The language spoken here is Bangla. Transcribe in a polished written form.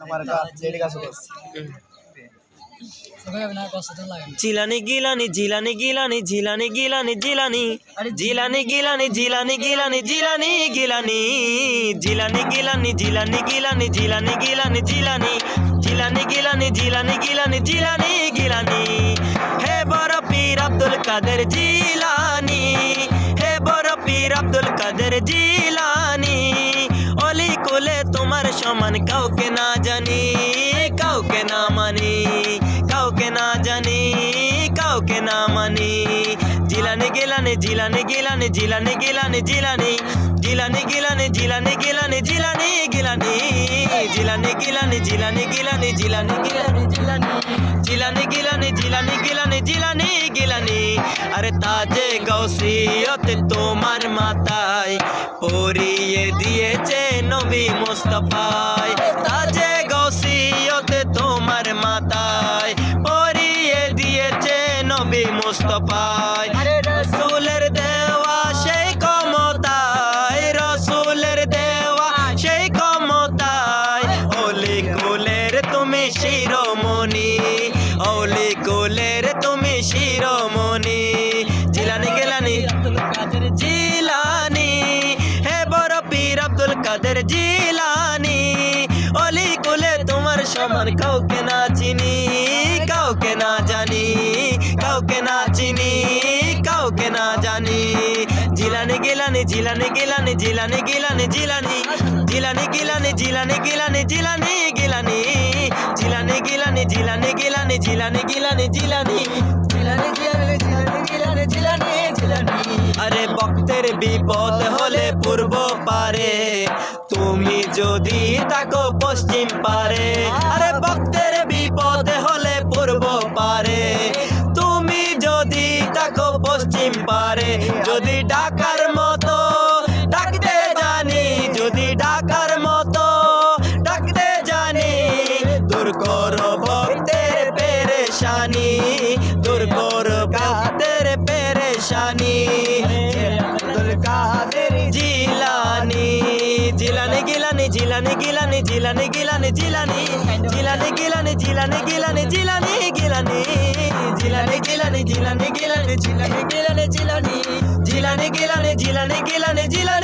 আমার লেডি গাছ বলছি জিলানি গিলানি জিলানি গিলানি জিলানি গিলানি জিলানি জিলানি গিলানি জিলানি গিলানি জিলানি গিলানি জিলানি গিলানি জিলানি গিলানি জিলানি গিলানি জিলানি জিলানি গিলানি জিলানি গিলানি জিলানি গিলানি হে বড় পীর আব্দুল কাদের জিলানি হে বড় পীর আব্দুল কাদের জিলানি অলি কোলে তোমার সমান কাউকে না জানি কাউকে না মানি কাউকে না জানি কাউকে না মানি জিলানি গিলানি জিলানি গিলানি জিলানি গিলানি জিলানি জিলানি গিলানি জিলানি গিলানি জিলানি গিলানি জিলানি গিলানি জিলানি গিলানি জিলানি গিলানি জিলানি জিলানি গিলানি জিলানি গিলানি জিলানি গিলানি আরে তাজে গৌসিয়তে তোমার মাথায় পরিয়ে দিয়েছে নবী মুস্তাফায় তাজে গৌসিয়তে তোমার মাথায় পরিয়ে দিয়েছে নবী মুস্তাফায় রসুলের দেওয়া সেই ক্ষমতায় রসুলের দেওয়া সেই ক্ষমতায় ওলি কুলের তুমি শিরোমণি ওলি কুলের তুমি শিরোমণি জিলানি গিলানি আব্দুল কাদের জিলানি হে বড় পীর আব্দুল কাদের জিলানি অলি কুলে তোমার সমান কাউকে না চিনি কাউকে না জানি কাউকে না চিনি কাউকে না জানি জিলানি গিলানি জিলানি গিলানি জিলানি গিলানি জিলানি জিলানি গিলানি জিলানি গিলানি জিলানি গিলানি জিলানি গিলানি জিলানি গিলানি জিলানি গিলানি জিলানি জিলানি গিলানি জিলানি গিলানি জিলানি জিলানি আরে ভক্তের বিপদ হলে পূর্ব পারে তুমি যদি তাকো পশ্চিম পারে আরে ভক্তের বিপদ হলে পূর্ব পারে তুমি যদি তাকো পশ্চিম পারে যদি ডাকার মতো ডাকতে জানি যদি ডাকার মতো ডাকতে জানি দূর করো ভক্তের পেরেশানি দূর করো ভক্তের পেরেশানি আব্দুল কাদের জিলানি জিলানি গিলানি জিলানি গিলানি জিলানি গিলানি জিলানি জিলানি গিলানি জিলানি গিলানি জিলানি গিলানি জিলানি গিলানি জিলানি গিলানি জিলানি গিলানি জিলানি জিলানি গিলানি জিলানি গিলানি জিলানি